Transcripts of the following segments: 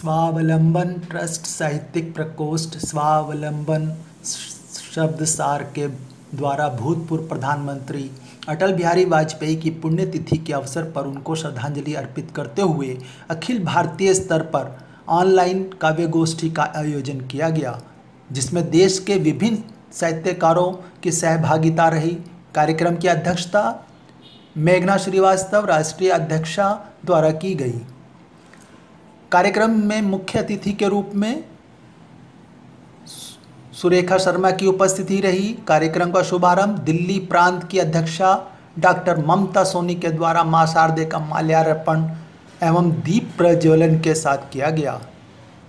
स्वावलंबन ट्रस्ट साहित्यिक प्रकोष्ठ स्वावलंबन शब्दसार के द्वारा भूतपूर्व प्रधानमंत्री अटल बिहारी वाजपेयी की पुण्यतिथि के अवसर पर उनको श्रद्धांजलि अर्पित करते हुए अखिल भारतीय स्तर पर ऑनलाइन काव्य गोष्ठी का आयोजन किया गया, जिसमें देश के विभिन्न साहित्यकारों की सहभागिता रही। कार्यक्रम की अध्यक्षता मेघना श्रीवास्तव राष्ट्रीय अध्यक्षा द्वारा की गई। कार्यक्रम में मुख्य अतिथि के रूप में सुरेखा शर्मा की उपस्थिति रही। कार्यक्रम का शुभारंभ दिल्ली प्रांत की अध्यक्षा डॉक्टर ममता सोनी के द्वारा मां शारदे का माल्यार्पण एवं दीप प्रज्वलन के साथ किया गया।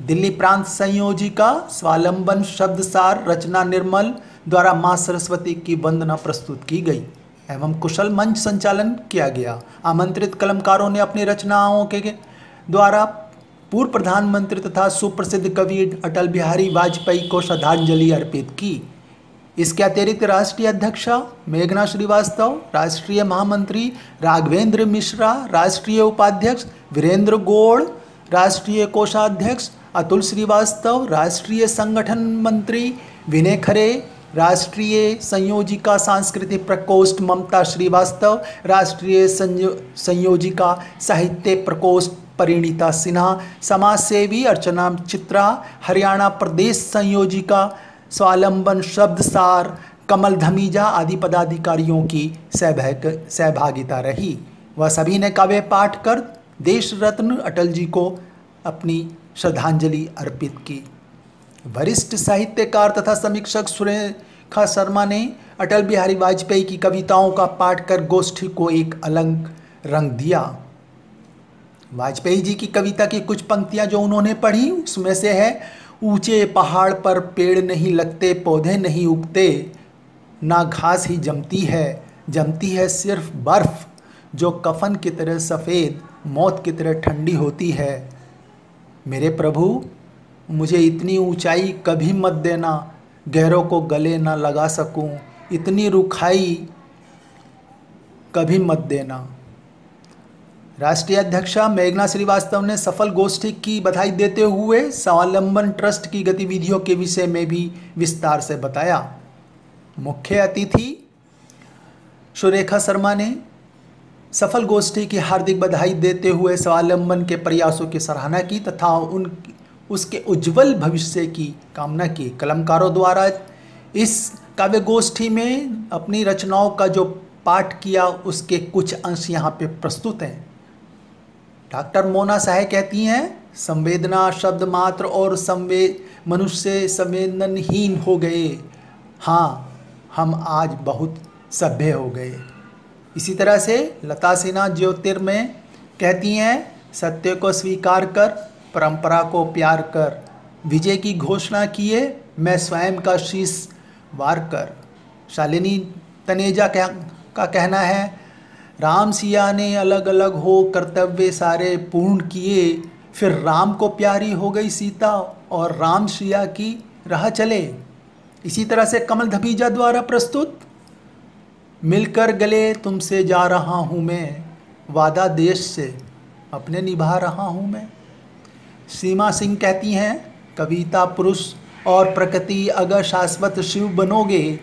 दिल्ली प्रांत संयोजिका स्वावलंबन शब्दसार रचना निर्मल द्वारा मां सरस्वती की वंदना प्रस्तुत की गई एवं कुशल मंच संचालन किया गया। आमंत्रित कलमकारों ने अपनी रचनाओं के द्वारा पूर्व प्रधानमंत्री तथा सुप्रसिद्ध कवि अटल बिहारी वाजपेयी को श्रद्धांजलि अर्पित की। इसके अतिरिक्त राष्ट्रीय अध्यक्षा मेघना श्रीवास्तव, राष्ट्रीय महामंत्री राघवेंद्र मिश्रा, राष्ट्रीय उपाध्यक्ष वीरेंद्र गौड़, राष्ट्रीय कोषाध्यक्ष अतुल श्रीवास्तव, राष्ट्रीय संगठन मंत्री विनय खरे, राष्ट्रीय संयोजिका सांस्कृतिक प्रकोष्ठ ममता श्रीवास्तव, राष्ट्रीय संयोजिका साहित्य प्रकोष्ठ परिणीता सिन्हा, समाजसेवी अर्चना चित्रा, हरियाणा प्रदेश संयोजिका स्वावलंबन शब्दसार कमल धमीजा आदि पदाधिकारियों की सहभागिता रही। वह सभी ने काव्य पाठ कर देश रत्न अटल जी को अपनी श्रद्धांजलि अर्पित की। वरिष्ठ साहित्यकार तथा समीक्षक सुरेखा शर्मा ने अटल बिहारी वाजपेयी की कविताओं का पाठ कर गोष्ठी को एक अलग रंग दिया। वाजपेयी जी की कविता की कुछ पंक्तियां जो उन्होंने पढ़ी उसमें से है, ऊंचे पहाड़ पर पेड़ नहीं लगते, पौधे नहीं उगते, ना घास ही जमती है सिर्फ बर्फ जो कफन की तरह सफ़ेद, मौत की तरह ठंडी होती है। मेरे प्रभु, मुझे इतनी ऊंचाई कभी मत देना, गैरों को गले ना लगा सकूं, इतनी रुखाई कभी मत देना। राष्ट्रीय अध्यक्षा मेघना श्रीवास्तव ने सफल गोष्ठी की बधाई देते हुए स्वावलंबन ट्रस्ट की गतिविधियों के विषय में भी विस्तार से बताया। मुख्य अतिथि सुरेखा शर्मा ने सफल गोष्ठी की हार्दिक बधाई देते हुए स्वावलंबन के प्रयासों की सराहना की तथा उसके उज्जवल भविष्य की कामना की। कलमकारों द्वारा इस काव्य गोष्ठी में अपनी रचनाओं का जो पाठ किया उसके कुछ अंश यहाँ पे प्रस्तुत हैं। डॉक्टर मोना साहे कहती हैं, संवेदना शब्द मात्र और मनुष्य संवेदनहीन हो गए। हाँ, हम आज बहुत सभ्य हो गए। इसी तरह से लता सिन्हा ज्योतिर्मय कहती हैं, सत्य को स्वीकार कर, परंपरा को प्यार कर, विजय की घोषणा किए मैं स्वयं का शीश वार कर। शालिनी तनेजा का कहना है, राम सिया ने अलग अलग हो कर्तव्य सारे पूर्ण किए, फिर राम को प्यारी हो गई सीता और राम सिया की राह चले। इसी तरह से कमल धमीजा द्वारा प्रस्तुत, मिलकर गले तुमसे जा रहा हूँ मैं, वादा देश से अपने निभा रहा हूँ मैं। सीमा सिंह कहती हैं, कविता पुरुष और प्रकृति अगर शाश्वत शिव बनोगे,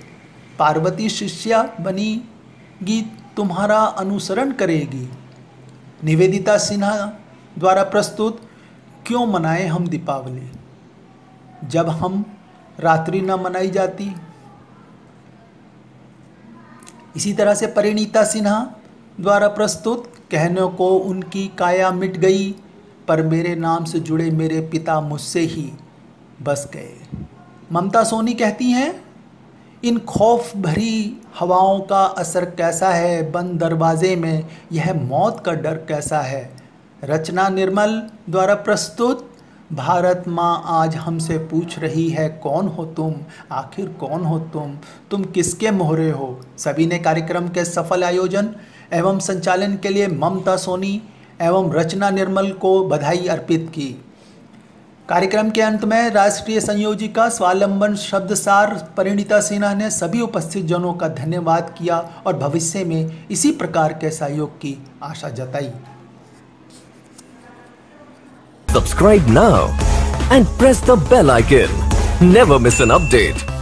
पार्वती शिष्या बनीगी तुम्हारा अनुसरण करेगी। निवेदिता सिन्हा द्वारा प्रस्तुत, क्यों मनाएं हम दीपावली जब हम रात्रि न मनाई जाती। इसी तरह से परिणीता सिन्हा द्वारा प्रस्तुत, कहने को उनकी काया मिट गई, पर मेरे नाम से जुड़े मेरे पिता मुझसे ही बस गए। ममता सोनी कहती हैं, इन खौफ भरी हवाओं का असर कैसा है, बंद दरवाजे में यह मौत का डर कैसा है। रचना निर्मल द्वारा प्रस्तुत, भारत माँ आज हमसे पूछ रही है, कौन हो तुम, आखिर कौन हो तुम किसके मोहरे हो। सभी ने कार्यक्रम के सफल आयोजन एवं संचालन के लिए ममता सोनी एवं रचना निर्मल को बधाई अर्पित की। कार्यक्रम के अंत में राष्ट्रीय संयोजिका स्वावलंबन शब्दसार परिणीता सिन्हा ने सभी उपस्थित जनों का धन्यवाद किया और भविष्य में इसी प्रकार के सहयोग की आशा जताई। Subscribe now and press the bell icon. Never miss an update.